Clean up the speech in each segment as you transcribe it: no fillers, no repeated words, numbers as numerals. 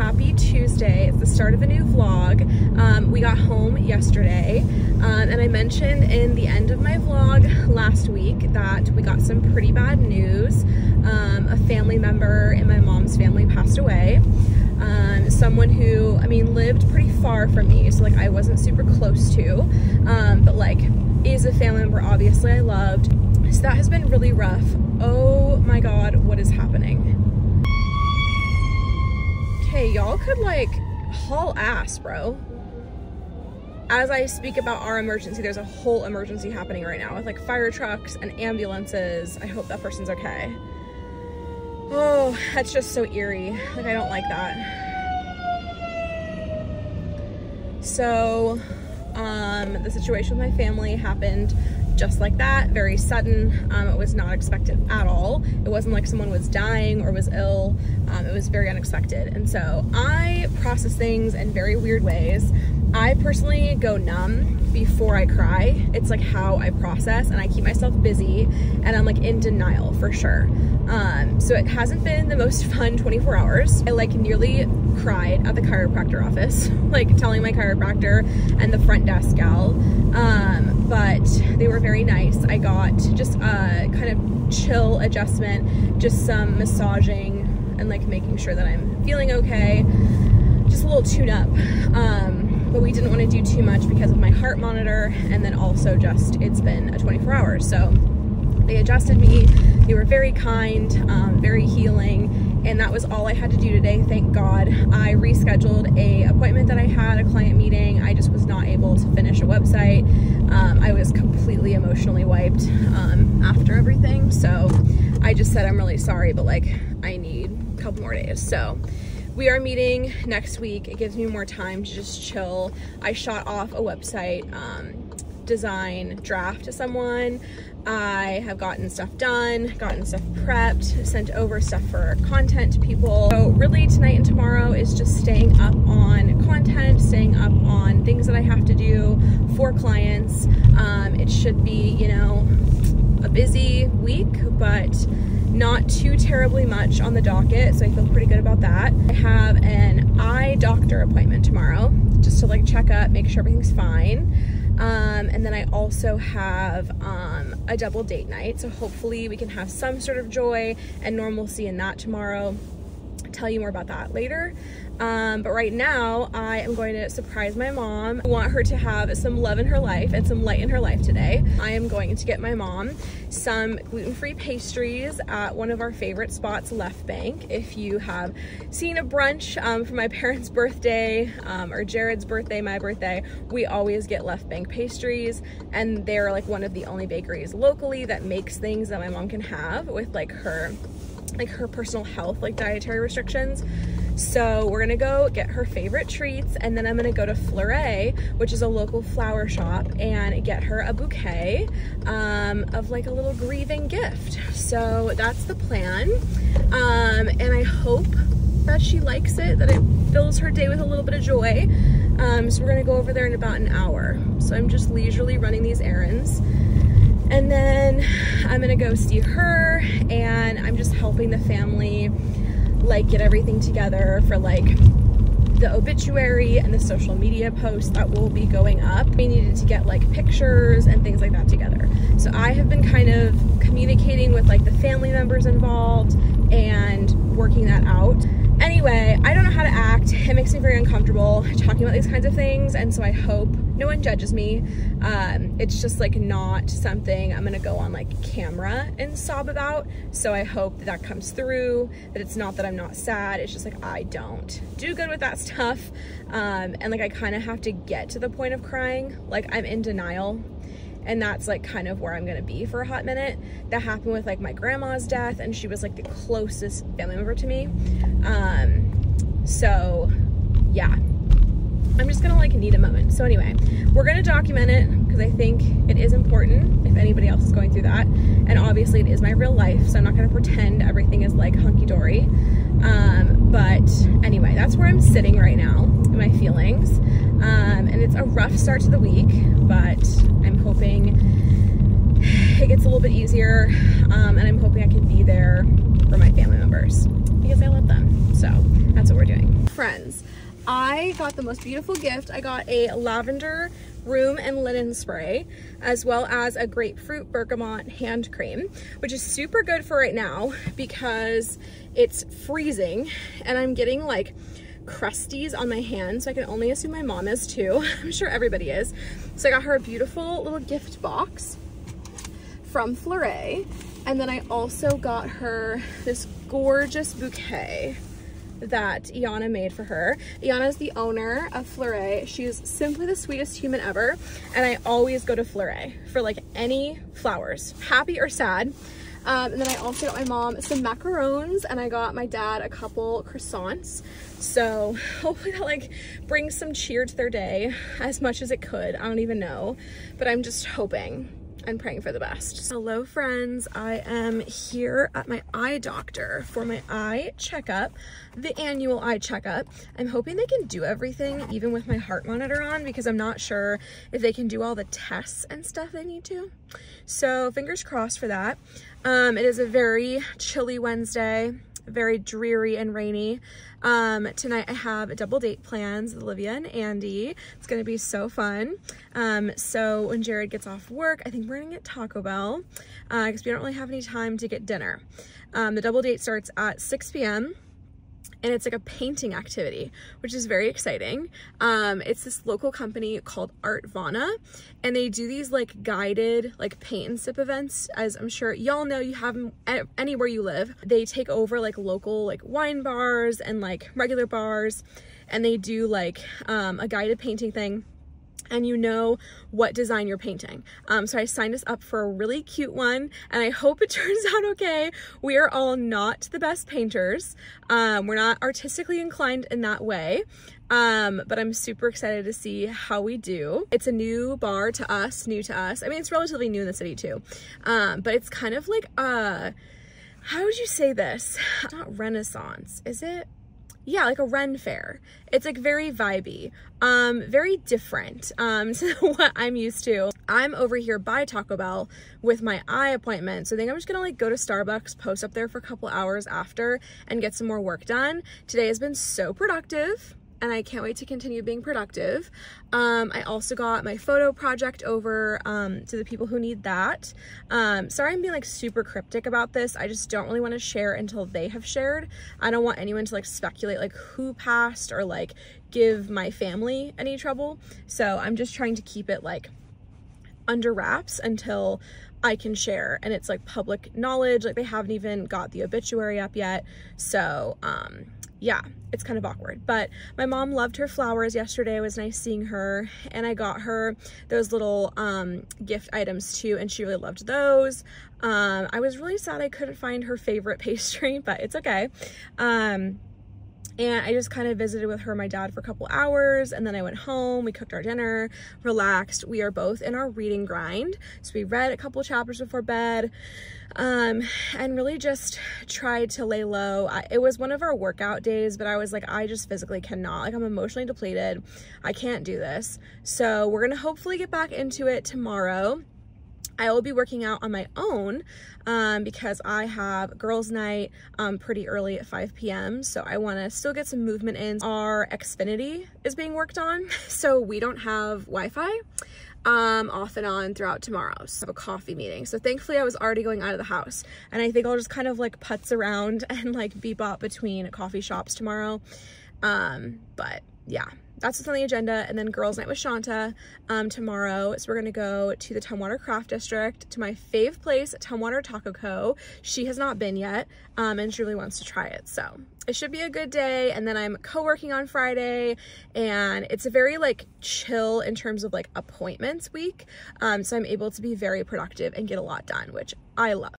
happy Tuesday. It's the start of a new vlog. We got home yesterday, and I mentioned in the end of my vlog last week that we got some pretty bad news. A family member in my mom's family passed away. Someone who, I mean, lived pretty far from me, so like I wasn't super close to, but like is a family member obviously I loved. So that has been really rough. Oh my God, what is happening? Okay, y'all could like haul ass, bro. As I speak about our emergency, there's a whole emergency happening right now with like fire trucks and ambulances. I hope that person's okay. Oh, that's just so eerie. Like, I don't like that. So, the situation with my family happened just like that, very sudden. It was not expected at all. It wasn't like someone was dying or was ill. It was very unexpected. And so I process things in very weird ways. I personally go numb before I cry. It's like how I process, and I keep myself busy, and I'm like in denial for sure. So it hasn't been the most fun 24 hours. I like nearly cried at the chiropractor office, like telling my chiropractor and the front desk gal. But they were very nice. I got just a kind of chill adjustment, just some massaging and like making sure that I'm feeling okay. Just a little tune up. But we didn't want to do too much because of my heart monitor, and then also just it's been a 24 hours. So they adjusted me. They were very kind, very healing, and that was all I had to do today, thank God. I rescheduled a appointment that I had, a client meeting. I just was not able to finish a website. I was completely emotionally wiped after everything. So I just said, I'm really sorry, but like I need a couple more days. So we are meeting next week. It gives me more time to just chill. I shot off a website design draft to someone. I have gotten stuff done, gotten stuff prepped, sent over stuff for content to people. So really tonight and tomorrow is just staying up on content, staying up on things that I have to do for clients. It should be, you know, a busy week, but not too terribly much on the docket, so I feel pretty good about that. I have an eye doctor appointment tomorrow, just to like check up, make sure everything's fine. And then I also have a double date night, so hopefully we can have some sort of joy and normalcy in that tomorrow. I'll tell you more about that later. But right now I am going to surprise my mom. I want her to have some love in her life and some light in her life today. I am going to get my mom some gluten-free pastries at one of our favorite spots, Left Bank. If you have seen a brunch for my parents' birthday or Jared's birthday, my birthday, we always get Left Bank pastries, and they're like one of the only bakeries locally that makes things that my mom can have with like her personal health, like dietary restrictions. So we're gonna go get her favorite treats, and then I'm gonna go to Fleurae, which is a local flower shop, and get her a bouquet of like a little grieving gift. So that's the plan, and I hope that she likes it, that it fills her day with a little bit of joy. So we're gonna go over there in about an hour. So I'm just leisurely running these errands. And then I'm gonna go see her, and I'm just helping the family like get everything together for like the obituary and the social media posts that will be going up. We needed to get like pictures and things like that together. So I have been kind of communicating with like the family members involved and working that out. Anyway, I don't know how to act. It makes me very uncomfortable talking about these kinds of things, and so I hope no one judges me. It's just like not something I'm gonna go on like camera and sob about, so I hope that that comes through, that it's not that I'm not sad, it's just like I don't do good with that stuff, and like I kind of have to get to the point of crying. Like I'm in denial, and that's like kind of where I'm gonna be for a hot minute. That happened with like my grandma's death, and she was like the closest family member to me. So yeah, I'm just gonna like need a moment. So anyway, we're gonna document it because I think it is important if anybody else is going through that. And obviously it is my real life, so I'm not gonna pretend everything is like hunky-dory. But anyway, that's where I'm sitting right now in my feelings. And it's a rough start to the week, but I'm hoping it gets a little bit easier. And I'm hoping I can be there for my family members because I love them. So that's what we're we're doing. Friends, I got the most beautiful gift. I got a lavender room and linen spray, as well as a grapefruit bergamot hand cream, which is super good for right now because it's freezing and I'm getting like crusties on my hands, so I can only assume my mom is too. I'm sure everybody is. So I got her a beautiful little gift box from Fleurae, and then I also got her this gorgeous bouquet that Iana made for her. Iana is the owner of Fleurae. She's simply the sweetest human ever, and I always go to Fleurae for like any flowers, happy or sad. And then I also got my mom some macarons, and I got my dad a couple croissants. So hopefully that like brings some cheer to their day as much as it could. I don't even know, but I'm just hoping and praying for the best. Hello friends, I am here at my eye doctor for my eye checkup, the annual eye checkup. I'm hoping they can do everything even with my heart monitor on, because I'm not sure if they can do all the tests and stuff they need to. So fingers crossed for that. It is a very chilly Wednesday, very dreary and rainy. Tonight I have a double date plans with Olivia and Andy. It's gonna be so fun. So when Jared gets off work, I think we're gonna get Taco Bell because we don't really have any time to get dinner. The double date starts at 6 p.m. and it's like a painting activity, which is very exciting. It's this local company called Artvana, and they do these like guided like paint and sip events, as I'm sure y'all know, you have them anywhere you live. They take over like local like wine bars and like regular bars, and they do like a guided painting thing, and you know what design you're painting. So I signed us up for a really cute one, and I hope it turns out okay. We are all not the best painters. We're not artistically inclined in that way, but I'm super excited to see how we do. It's a new bar to us, new to us. I mean, it's relatively new in the city too, but it's kind of like, how would you say this? It's not Renaissance, is it? Yeah, like a Ren fair. It's like very vibey, very different to what I'm used to. I'm over here by Taco Bell with my eye appointment, so I think I'm just gonna like go to Starbucks, post up there for a couple hours after, and get some more work done. Today has been so productive, and I can't wait to continue being productive. I also got my photo project over to the people who need that. Sorry I'm being like super cryptic about this. I just don't really want to share until they have shared. I don't want anyone to like speculate like who passed or like give my family any trouble. So I'm just trying to keep it like under wraps until I can share, and it's like public knowledge. Like they haven't even got the obituary up yet. So yeah, it's kind of awkward, but my mom loved her flowers yesterday. It was nice seeing her, and I got her those little gift items too, and she really loved those. I was really sad I couldn't find her favorite pastry, but it's okay. And I just kind of visited with her and my dad for a couple hours, and then I went home, we cooked our dinner, relaxed. We are both in our reading grind, so we read a couple chapters before bed, and really just tried to lay low. It was one of our workout days, but I was like, I just physically cannot, like I'm emotionally depleted. I can't do this. So we're gonna hopefully get back into it tomorrow. I will be working out on my own because I have girls' night pretty early at 5 p.m. So I want to still get some movement in. Our Xfinity is being worked on, so we don't have Wi-Fi off and on throughout tomorrow. So I have a coffee meeting. So thankfully I was already going out of the house, and I think I'll just kind of like putz around and like bebop between coffee shops tomorrow. But yeah, that's what's on the agenda. And then girls' night with Shanta tomorrow. So we're gonna go to the Tumwater Craft District, to my fave place, Tumwater Taco Co. She has not been yet, and she really wants to try it. So it should be a good day. And then I'm co-working on Friday, and it's a very like chill in terms of like appointments week. So I'm able to be very productive and get a lot done, which I love.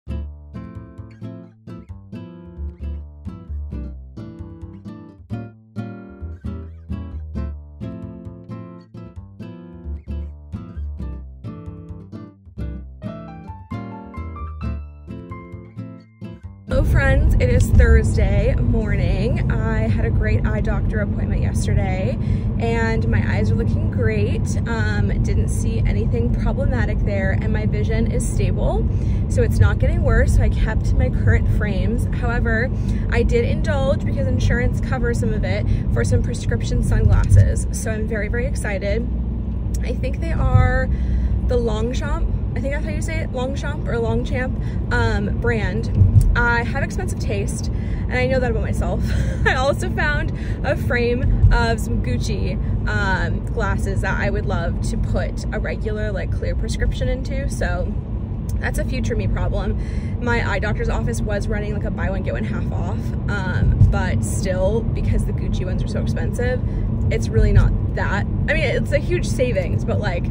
Hello friends, it is Thursday morning. I had a great eye doctor appointment yesterday and my eyes are looking great. Didn't see anything problematic there and my vision is stable, so it's not getting worse. So I kept my current frames. However, I did indulge, because insurance covers some of it, for some prescription sunglasses. So I'm very, very excited. I think they are the Longchamp, I think that's how you say it, Longchamp or Longchamp brand. I have expensive taste and I know that about myself. I also found a frame of some Gucci glasses that I would love to put a regular like clear prescription into, so that's a future me problem. My eye doctor's office was running like a buy one get one half off, but still, because the Gucci ones are so expensive, it's really not that. I mean, it's a huge savings, but like,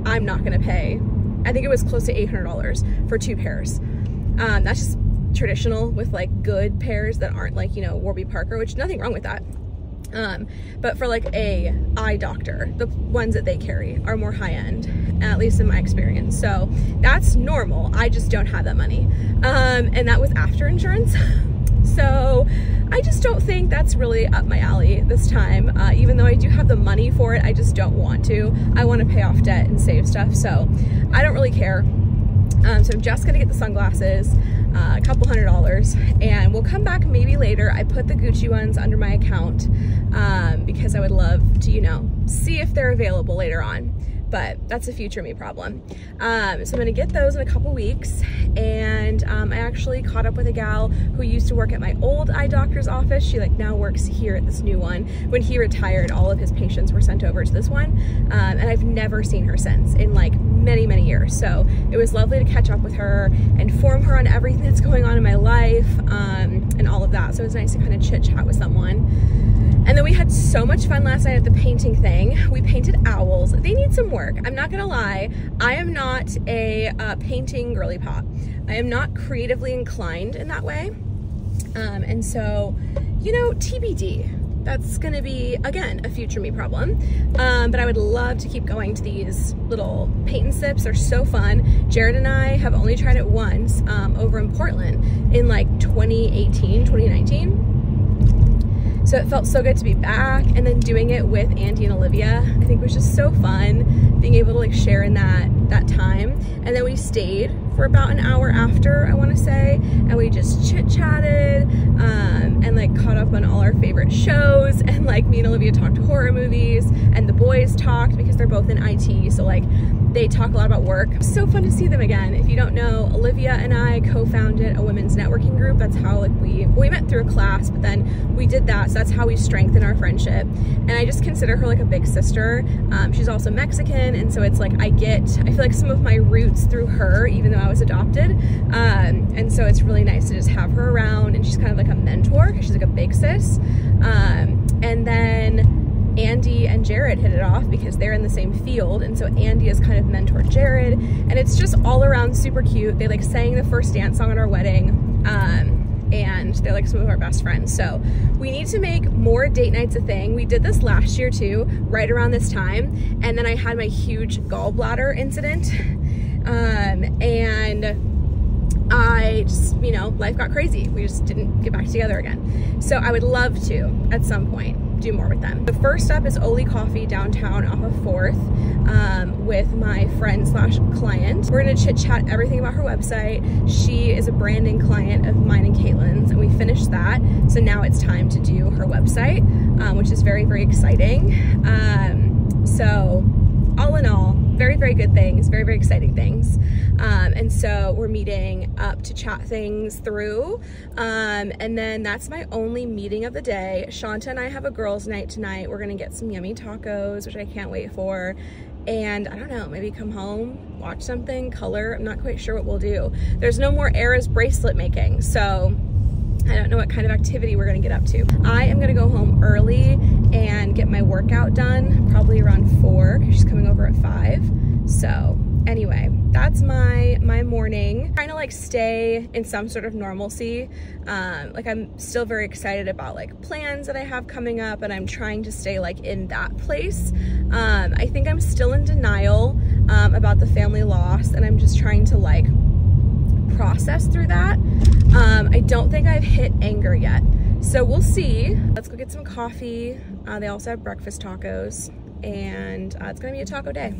I'm not gonna pay, I think it was close to $800 for 2 pairs. That's just traditional with like good pairs that aren't like, you know, Warby Parker, which nothing wrong with that. But for like a eye doctor, the ones that they carry are more high end, at least in my experience. So that's normal. I just don't have that money. And that was after insurance. So I just don't think that's really up my alley this time. Even though I do have the money for it, I just don't want to. I want to pay off debt and save stuff. So I don't really care. So I'm just gonna get the sunglasses, a couple $100, and we'll come back maybe later. I put the Gucci ones under my account because I would love to, you know, see if they're available later on. But that's a future me problem. So I'm gonna get those in a couple weeks. And I actually caught up with a gal who used to work at my old eye doctor's office. She like now works here at this new one. When he retired, all of his patients were sent over to this one. And I've never seen her since, in like many, many years. So it was lovely to catch up with her, inform her on everything that's going on in my life, and all of that. So it was nice to kind of chit chat with someone. And then we had so much fun last night at the painting thing. We painted owls. They need some work. I'm not gonna lie. I am not a painting girly pop. I am not creatively inclined in that way. And so, you know, TBD. That's gonna be, again, a future me problem. But I would love to keep going to these little paint and sips. They're so fun. Jared and I have only tried it once over in Portland in like 2018, 2019. So it felt so good to be back, and then doing it with Andy and Olympia, I think was just so fun, being able to like share in that time. And then we stayed for about an hour after, I want to say, and we just chit-chatted and like caught up on all our favorite shows, and like me and Olympia talked horror movies, and the boys talked because they're both in IT, so like they talk a lot about work. So fun to see them again. If you don't know, Olympia and I co-founded a women's networking group. That's how like we met through a class, but then we did that, so that's how we strengthened our friendship. And I just consider her like a big sister. She's also Mexican, and so it's like I feel like some of my roots through her, even though I was adopted. And so it's really nice to just have her around, and she's kind of like a mentor because she's like a big sis. And then Andy and Jared hit it off because they're in the same field, and so Andy has kind of mentored Jared, and it's just all around super cute. They like sang the first dance song at our wedding, and they're like some of our best friends. So we need to make more date nights a thing. We did this last year too, right around this time, and then I had my huge gallbladder incident, and I just, you know, life got crazy. We just didn't get back together again. So I would love to, at some point, do more with them. The first up is Oli Coffee downtown off of 4th with my friend slash client. We're gonna chit chat everything about her website. She is a branding client of mine and Caitlin's, and we finished that. So now it's time to do her website, which is very, very exciting. So all in all, very, very good things, very, very exciting things. And so we're meeting up to chat things through. And then that's my only meeting of the day. Shanta and I have a girls' night tonight. We're gonna get some yummy tacos, which I can't wait for. And I don't know, maybe come home, watch something, color. I'm not quite sure what we'll do. There's no more Era's bracelet making, so I don't know what kind of activity we're gonna get up to. I am gonna go home early and get my workout done, probably around 4, because she's coming over at 5. So anyway, that's my morning. Trying to like stay in some sort of normalcy. Like I'm still very excited about like plans that I have coming up, and I'm trying to stay like in that place. I think I'm still in denial about the family loss, and I'm just trying to like process through that. I don't think I've hit anger yet. So we'll see. Let's go get some coffee. They also have breakfast tacos, and it's gonna be a taco day.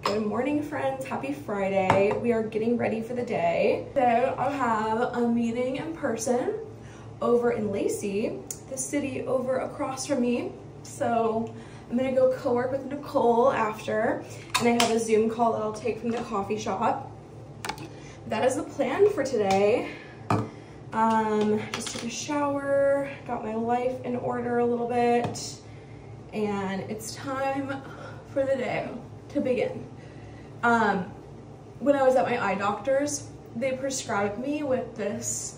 Good morning, friends. Happy Friday. We are getting ready for the day. Today I have a meeting in person over in Lacey, the city over across from me. So I'm gonna go co-work with Nicole after, and I have a Zoom call that I'll take from the coffee shop. That is the plan for today. Just took a shower, got my life in order a little bit, and it's time for the day to begin. When I was at my eye doctor's, they prescribed me with this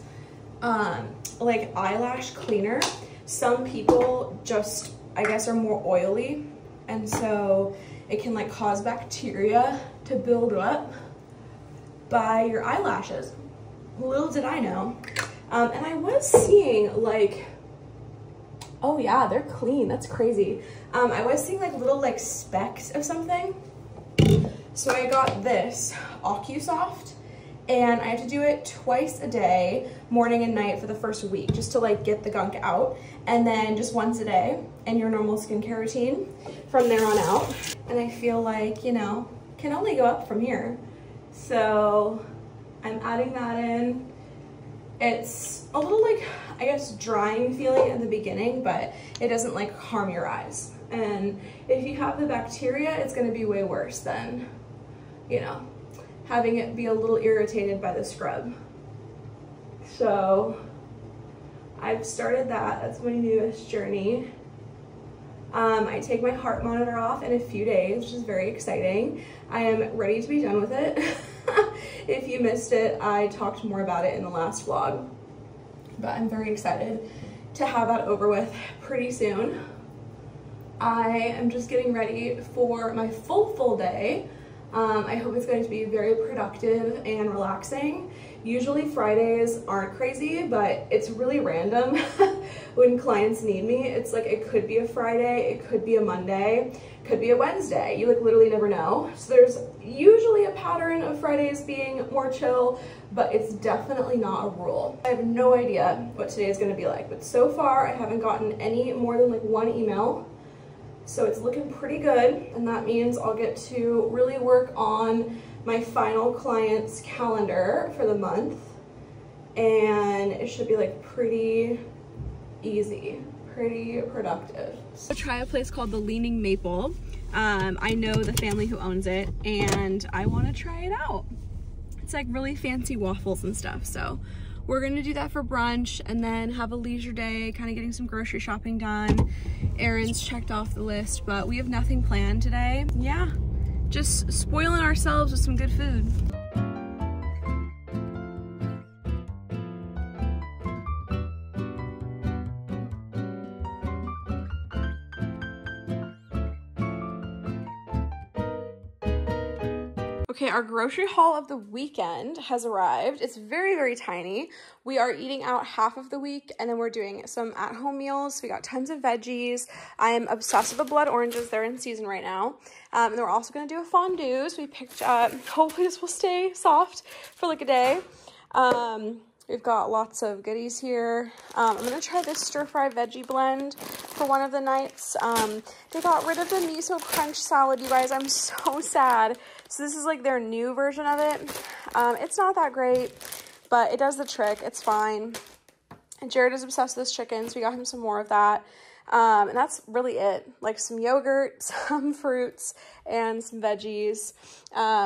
like eyelash cleaner. Some people just, I guess, are more oily, and so it can like cause bacteria to build up by your eyelashes. Little did I know. And I was seeing like, oh yeah, they're clean, that's crazy. I was seeing like little like specks of something. So I got this OcuSoft, and I have to do it twice a day, morning and night for the first week, just to like get the gunk out, and then just once a day in your normal skincare routine from there on out. And I feel like, you know, can only go up from here. So I'm adding that in. It's a little like, I guess, drying feeling at the beginning, but it doesn't like harm your eyes. And if you have the bacteria, it's gonna be way worse than, you know, having it be a little irritated by the scrub. So I've started that. That's my newest journey. I take my heart monitor off in a few days, which is very exciting. I am ready to be done with it. If you missed it, I talked more about it in the last vlog, but I'm very excited to have that over with pretty soon. I am just getting ready for my full day. I hope it's going to be very productive and relaxing. Usually Fridays aren't crazy, but it's really random when clients need me. It's like, it could be a Friday, it could be a Monday, could be a Wednesday. You like literally never know. So there's usually a pattern of Fridays being more chill, but it's definitely not a rule. I have no idea what today is gonna be like, but so far I haven't gotten any more than like one email. So it's looking pretty good, and that means I'll get to really work on my final client's calendar for the month, and it should be like pretty easy, pretty productive. So try a place called the Leaning Maple. I know the family who owns it, and I want to try it out. It's like really fancy waffles and stuff, so we're gonna do that for brunch and then have a leisure day, kind of getting some grocery shopping done. Errands checked off the list, but we have nothing planned today. Yeah, just spoiling ourselves with some good food. Okay, our grocery haul of the weekend has arrived. It's very, very tiny. We are eating out half of the week, and then we're doing some at-home meals. We got tons of veggies. I am obsessed with the blood oranges. They're in season right now. And then we're also gonna do a fondue. So we picked up, hopefully this will stay soft for like a day. We've got lots of goodies here. I'm gonna try this stir-fry veggie blend for one of the nights. They got rid of the miso crunch salad, you guys. I'm so sad. So this is like their new version of it. It's not that great, but it does the trick. It's fine. And Jared is obsessed with this chicken, so we got him some more of that. And that's really it. Like some yogurt, some fruits, and some veggies.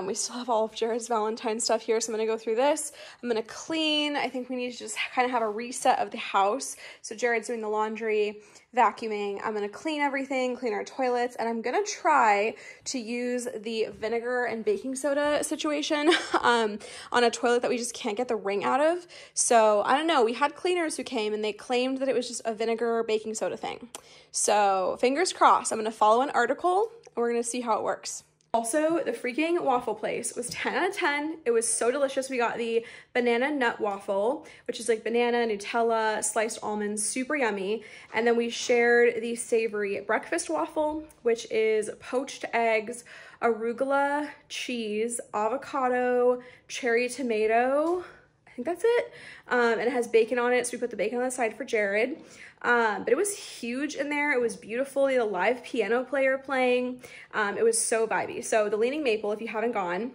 We still have all of Jared's Valentine stuff here, so I'm gonna go through this. I'm gonna clean. I think we need to just kind of have a reset of the house. So Jared's doing the laundry. vacuuming. I'm gonna clean everything, clean our toilets, and I'm gonna try to use the vinegar and baking soda situation on a toilet that we just can't get the ring out of. So I don't know, we had cleaners who came and they claimed that it was just a vinegar baking soda thing. So fingers crossed, I'm gonna follow an article and we're gonna see how it works. Also, the freaking waffle place was 10 out of 10. It was so delicious. We got the banana nut waffle, which is like banana, Nutella, sliced almonds, super yummy. And then we shared the savory breakfast waffle, which is poached eggs, arugula, cheese, avocado, cherry tomato. I think that's it. And it has bacon on it, so we put the bacon on the side for Jared. But it was huge in there. It was beautiful. They had a live piano player playing. It was so vibey. So the Leaning Maple, if you haven't gone,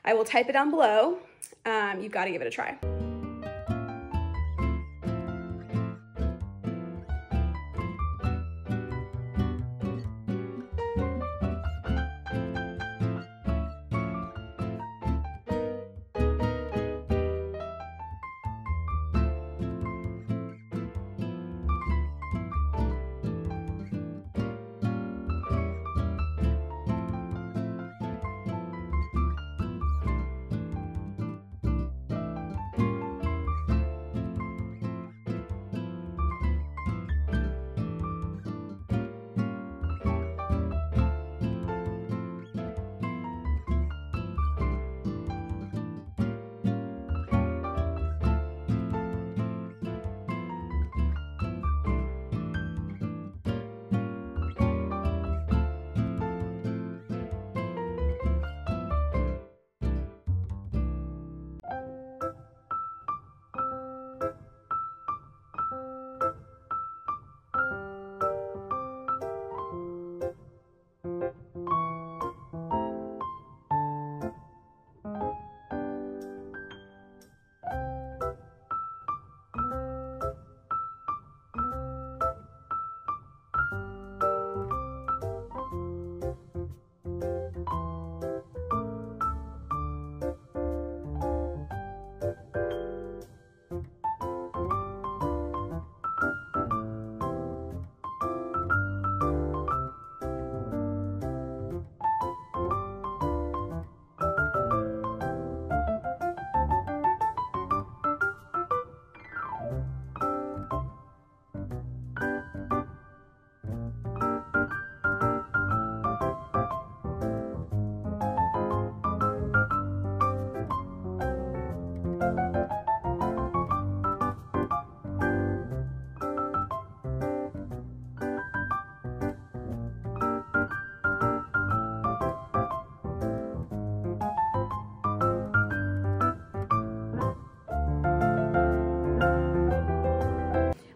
I will type it down below. You've got to give it a try.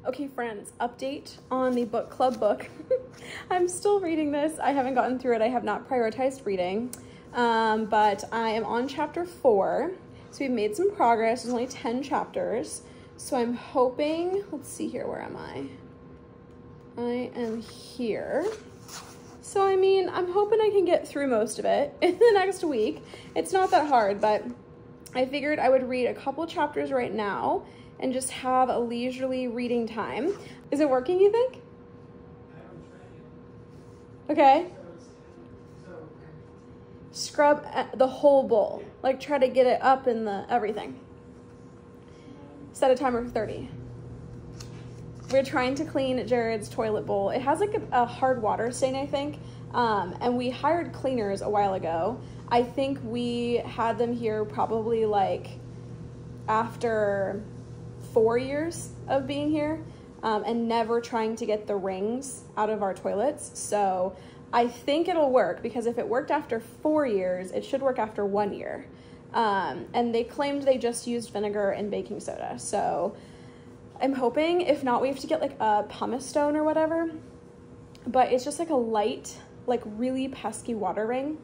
Okay, friends, update on the book club book. I'm still reading this. I haven't gotten through it. I have not prioritized reading, but I am on chapter 4. So we've made some progress. There's only 10 chapters. So I'm hoping, let's see here, where am I? I am here. So, I mean, I'm hoping I can get through most of it in the next week. It's not that hard, but I figured I would read a couple chapters right now and just have a leisurely reading time. Is it working, you think? Okay. Scrub the whole bowl. Like, try to get it up in the everything. Set a timer for 30. We're trying to clean Jared's toilet bowl. It has like a hard water stain, I think. And we hired cleaners a while ago. I think we had them here probably like after 4 years of being here, and never trying to get the rings out of our toilets. So I think it'll work, because if it worked after 4 years, it should work after 1 year. And they claimed they just used vinegar and baking soda. So I'm hoping, if not, we have to get like a pumice stone or whatever, but it's just like a light, like really pesky water ring,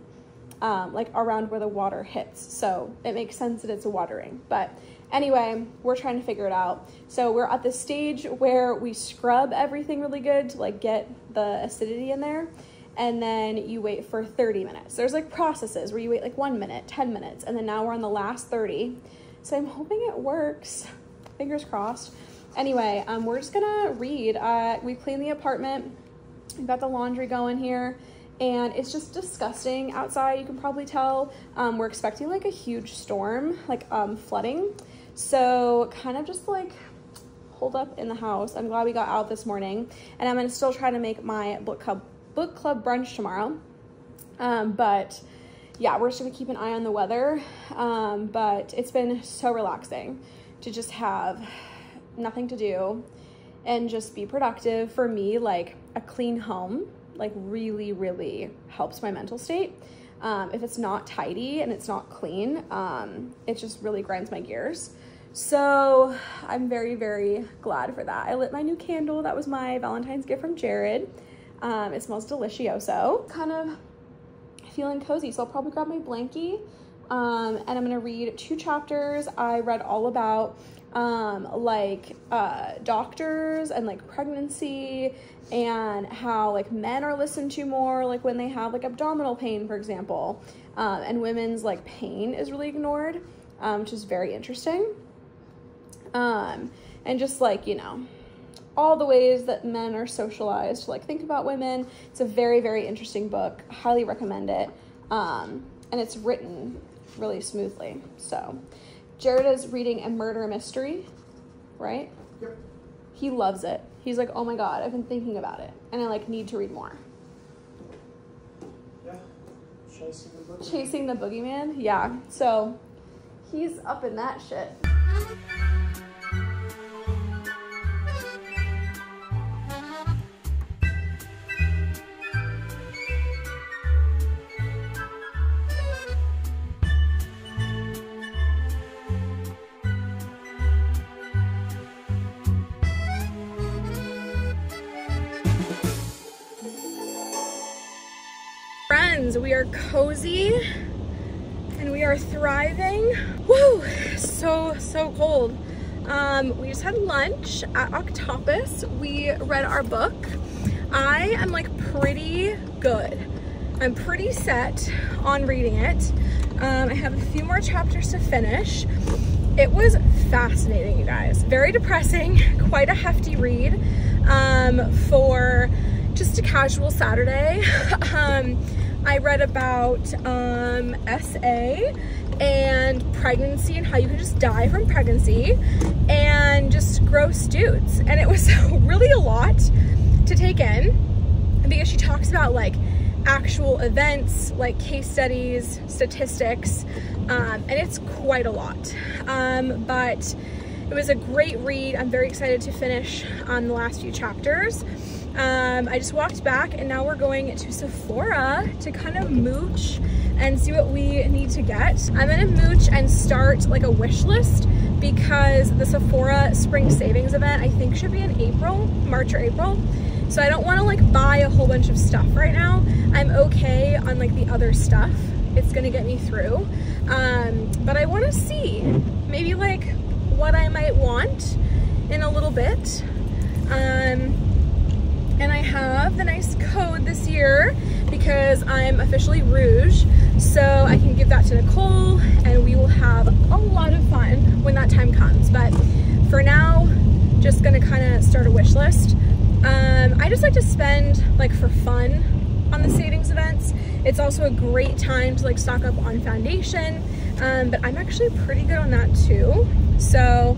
like around where the water hits. So it makes sense that it's a water ring. But anyway, we're trying to figure it out. So we're at the stage where we scrub everything really good to like get the acidity in there. And then you wait for 30 minutes. There's like processes where you wait like 1 minute, 10 minutes, and then now we're on the last 30. So I'm hoping it works. Fingers crossed. Anyway, we're just gonna read. We cleaned the apartment. We've got the laundry going here, and it's just disgusting outside. You can probably tell. We're expecting like a huge storm, like flooding. So kind of just like holed up in the house. I'm glad we got out this morning, and I'm gonna still try to make my book club brunch tomorrow. But yeah, we're just gonna keep an eye on the weather. But it's been so relaxing to just have nothing to do and just be productive. For me, like a clean home, like really helps my mental state. If it's not tidy and it's not clean, it just really grinds my gears. So I'm very glad for that. I lit my new candle. That was my Valentine's gift from Jared. It smells delicioso. Kind of feeling cozy, so I'll probably grab my blankie, and I'm gonna read 2 chapters. I read all about doctors and like pregnancy, and how like men are listened to more, like when they have like abdominal pain, for example, and women's like pain is really ignored, which is very interesting. And just like, you know, all the ways that men are socialized to like think about women. It's a very interesting book. Highly recommend it. And it's written really smoothly. So Jared is reading a murder mystery, right? Yep. He loves it. He's like, oh my God, I've been thinking about it, and I like need to read more. Yeah. Chasing the boogeyman. Yeah. So he's up in that shit. Friends, we are cozy and we are thriving. Woo, so cold. We just had lunch at Octapas. We read our book. I am like pretty good. I'm pretty set on reading it. I have a few more chapters to finish. It was fascinating, you guys. Very depressing, quite a hefty read for just a casual Saturday. I read about SA and pregnancy and how you can just die from pregnancy, and just gross dudes. And it was really a lot to take in, because she talks about like actual events, like case studies, statistics, and it's quite a lot. But it was a great read. I'm very excited to finish on the last few chapters. I just walked back, and now we're going to Sephora to kind of mooch and see what we need to get. I'm gonna mooch and start like a wish list, because the Sephora spring savings event I think should be in April, March or April. So I don't want to like buy a whole bunch of stuff right now. I'm okay on like the other stuff. It's gonna get me through. But I want to see maybe like what I might want in a little bit. And I have the nice code this year because I'm officially Rouge, so I can give that to Nicole and we will have a lot of fun when that time comes. But for now, just gonna kind of start a wish list. I just like to spend like for fun on the savings events. It's also a great time to like stock up on foundation, but I'm actually pretty good on that too. So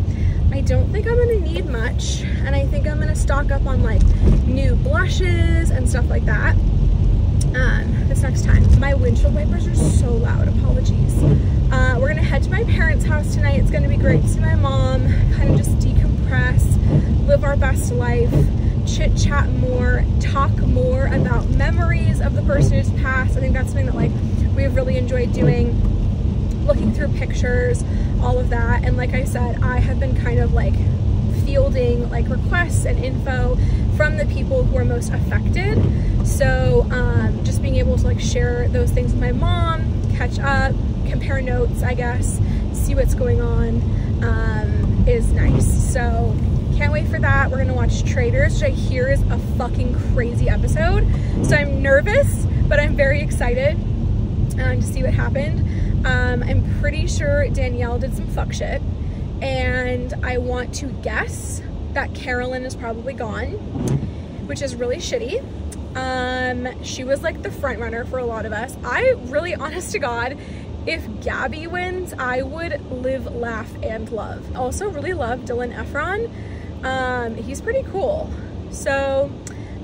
I don't think I'm gonna need much, and I think I'm gonna stock up on like new blushes and stuff like that this next time. My windshield wipers are so loud, apologies. We're gonna head to my parents' house tonight. It's gonna be great to see my mom, kind of just decompress, live our best life, chit chat more, talk more about memories of the person who's passed. I think that's something that like we've really enjoyed doing, looking through pictures, all of that. And like I said, I have been kind of like fielding like requests and info from the people who are most affected. So just being able to like share those things with my mom, catch up, compare notes, I guess, see what's going on, is nice. So can't wait for that. We're gonna watch Traders, which I hear is a fucking crazy episode. So I'm nervous, but I'm very excited to see what happened. I'm pretty sure Danielle did some fuck shit, and I want to guess that Carolyn is probably gone, which is really shitty. She was like the front runner for a lot of us. I really, honest to God, if Gabby wins, I would live, laugh, and love. Also really love Dylan Efron. He's pretty cool. So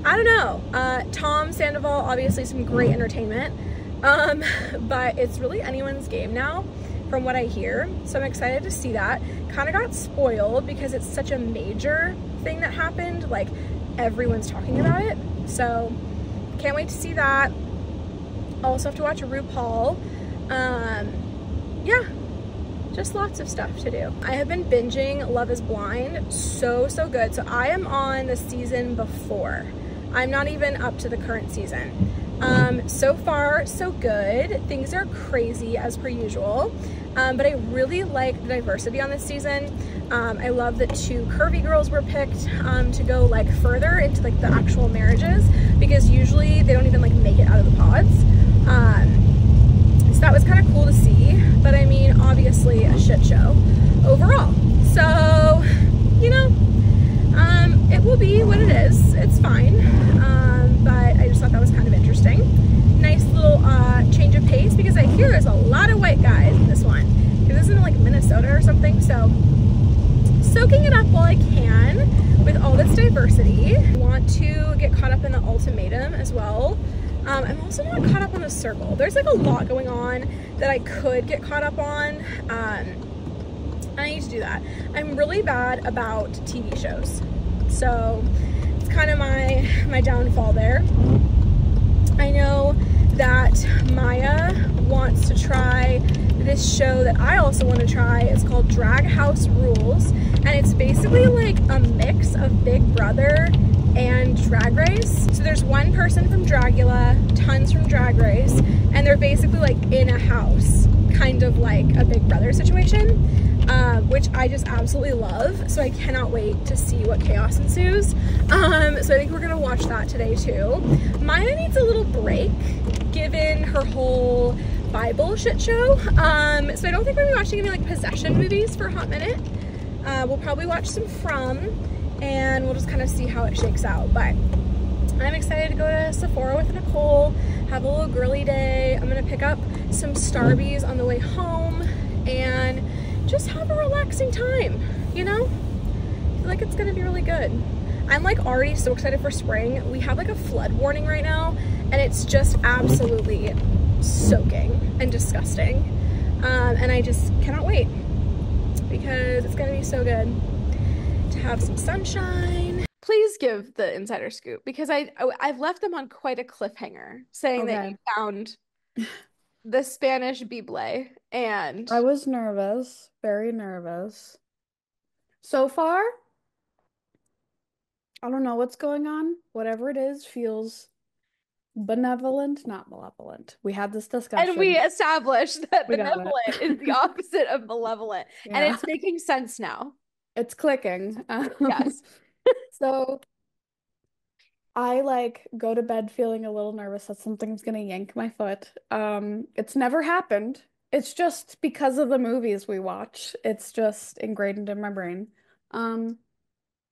I don't know. Tom Sandoval, obviously some great entertainment. But it's really anyone's game now from what I hear. So I'm excited to see that. Kind of got spoiled because it's such a major thing that happened. Like everyone's talking about it. So can't wait to see that. Also have to watch RuPaul. Yeah, just lots of stuff to do. I have been binging Love is Blind. So good. So I am on the season before. I'm not even up to the current season. So far, so good. Things are crazy as per usual. But I really like the diversity on this season. I love that 2 curvy girls were picked to go like further into like the actual marriages, because usually they don't even like make it out of the pods. So that was kind of cool to see, but I mean, obviously a shit show overall. So, you know, it will be what it is. It's fine. But I just thought that was kind of interesting. Nice little change of pace, because I hear there's a lot of white guys in this one. Because this is in like Minnesota or something. So soaking it up while I can with all this diversity. I want to get caught up in the ultimatum as well. I'm also not caught up on the circle. There's like a lot going on that I could get caught up on. I need to do that. I'm really bad about TV shows. So it's kind of my downfall there. I know that Maiya wants to try this show that I also want to try. It's called Drag House Rules, and it's basically like a mix of Big Brother and Drag Race. So there's one person from Dragula, tons from Drag Race, and they're basically like in a house, kind of like a Big Brother situation, which I just absolutely love. So I cannot wait to see what chaos ensues. So I think we're gonna watch that today too. Maiya needs a little break given her whole Bible shit show. So I don't think we're gonna be watching any like possession movies for a hot minute. We'll probably watch some From, and we'll just kind of see how it shakes out. But I'm excited to go to Sephora with Nicole, have a little girly day. I'm gonna pick up some Starbies on the way home and just have a relaxing time, you know? I feel like it's gonna be really good. I'm like already so excited for spring. We have like a flood warning right now, and it's just absolutely soaking and disgusting. And I just cannot wait, because it's gonna be so good to have some sunshine. Please give the insider scoop, because I've left them on quite a cliffhanger, saying that you found the Spanish Bible, and I was nervous, very nervous. So far, I don't know what's going on. Whatever it is feels benevolent, not malevolent. We had this and we discussion. established that We got it. benevolent is the opposite of malevolent, and Yeah, it's making sense now. it's clicking. Yes. So I like go to bed feeling a little nervous that something's gonna yank my foot. It's never happened. It's just because of the movies we watch. It's just ingrained in my brain. Um,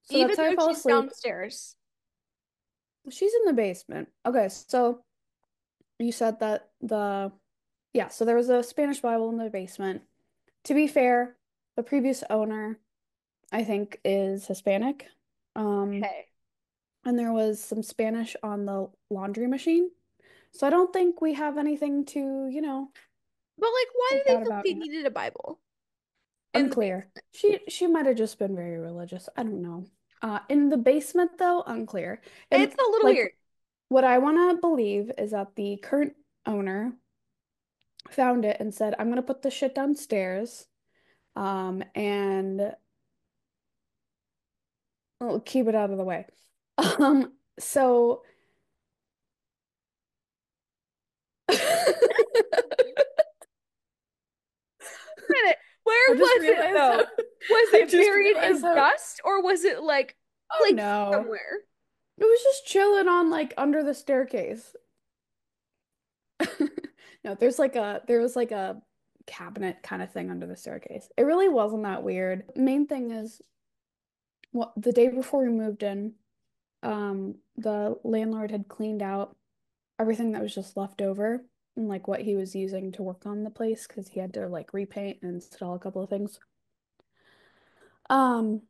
so Even that's how I though fall she's asleep. downstairs. She's in the basement. Okay, so you said that yeah, so there was a Spanish Bible in the basement. To be fair, the previous owner, I think, is Hispanic. Um, Okay. and there was some Spanish on the laundry machine. So I don't think we have anything to, But like, why freak do they out think about they yet. needed a Bible in the Unclear. basement? She might have just been very religious. I don't know. In the basement though, unclear. And It's a little like weird. what I want to believe is that the current owner found it and said, "I'm gonna put this shit downstairs, and I'll keep it out of the way." So Minute. Where I just was it realized though? how Was I it just buried realized in how dust, or was it like oh placed no. somewhere? It was just chilling on like under the staircase. No, there was like a cabinet kind of thing under the staircase. It really wasn't that weird. Main thing is Well, the day before we moved in, the landlord had cleaned out everything that was just left over and like what he was using to work on the place because he had to like repaint and install a couple of things. Um,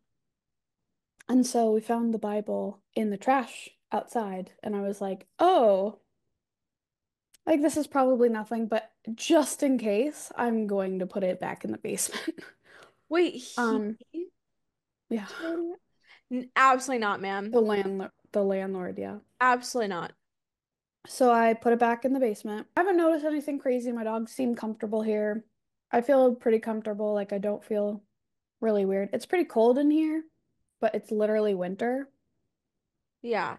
and so we found the Bible in the trash outside, and I was like, oh, like this is probably nothing, but just in case, I'm going to put it back in the basement. Wait, he Um, yeah, told absolutely not, ma'am. the landlord, yeah. Absolutely not. So I put it back in the basement. I haven't noticed anything crazy. My dogs seem comfortable here. I feel pretty comfortable. Like I don't feel really weird. It's pretty cold in here, but it's literally winter. Yeah.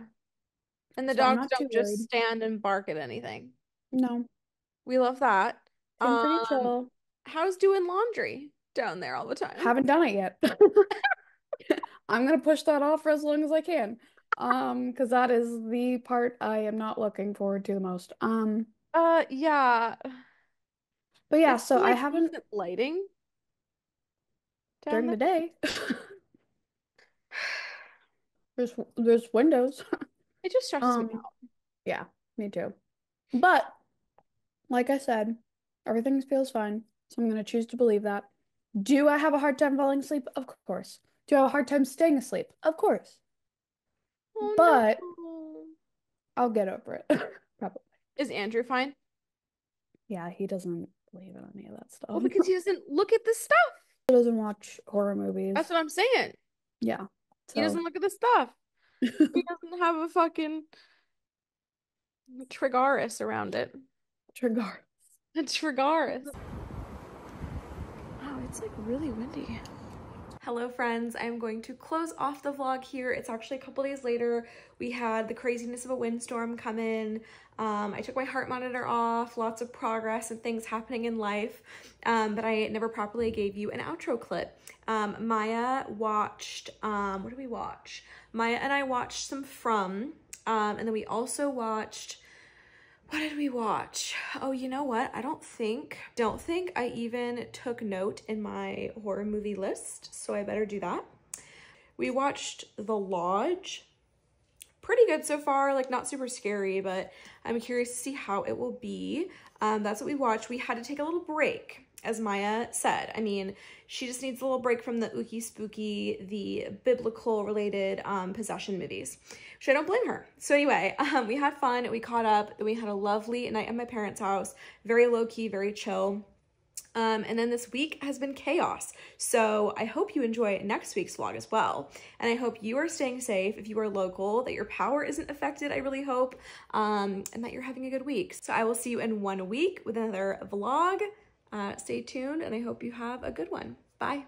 And the So I'm dogs not too don't just worried. stand and bark at anything. No, We love that. seem pretty Um, chill. how's doing laundry down there all the time? Haven't done it yet. I'm gonna push that off for as long as I can. Because that is the part I am not looking forward to the most. Yeah. But yeah, Is so there I like haven't decent lighting down during there? the day. There's windows. It just stresses me Um, out. yeah, me too. But like I said, everything feels fine. So I'm gonna choose to believe that. Do I have a hard time falling asleep? Of course. Do I have a hard time staying asleep? Of course. Oh But no. I'll get over it. Probably. Is Andrew fine? Yeah, he doesn't believe in any of that Well, stuff. because he doesn't look at the stuff. He doesn't watch horror That's movies. what I'm saying. Yeah. He doesn't So look at the stuff. He doesn't have a fucking Trigaris around it. Trigar. A Trigaris. Wow, it's like really windy. Hello friends, I'm going to close off the vlog here. It's actually a couple days later. We had the craziness of a windstorm come in. I took my heart monitor off, lots of progress and things happening in life, but I never properly gave you an outro clip. Maiya watched, what did we watch? Maiya and I watched some From, and then we also watched, what did we watch? Oh, you know what? I don't think I even took note in my horror movie list, so I better do that. We watched The Lodge. Pretty good so far, like not super scary, but I'm curious to see how it will be. That's what we watched. We had to take a little break, as Maiya said. I mean, she just needs a little break from the ooky spooky, the biblical related possession movies, which I don't blame her. So anyway, we had fun, we caught up, then we had a lovely night at my parents' house, very low key, very chill. And then this week has been chaos. So I hope you enjoy next week's vlog as well. And I hope you are staying safe if you are local, that your power isn't affected, I really hope, and that you're having a good week. So I will see you in 1 week with another vlog. Stay tuned and I hope you have a good one. Bye.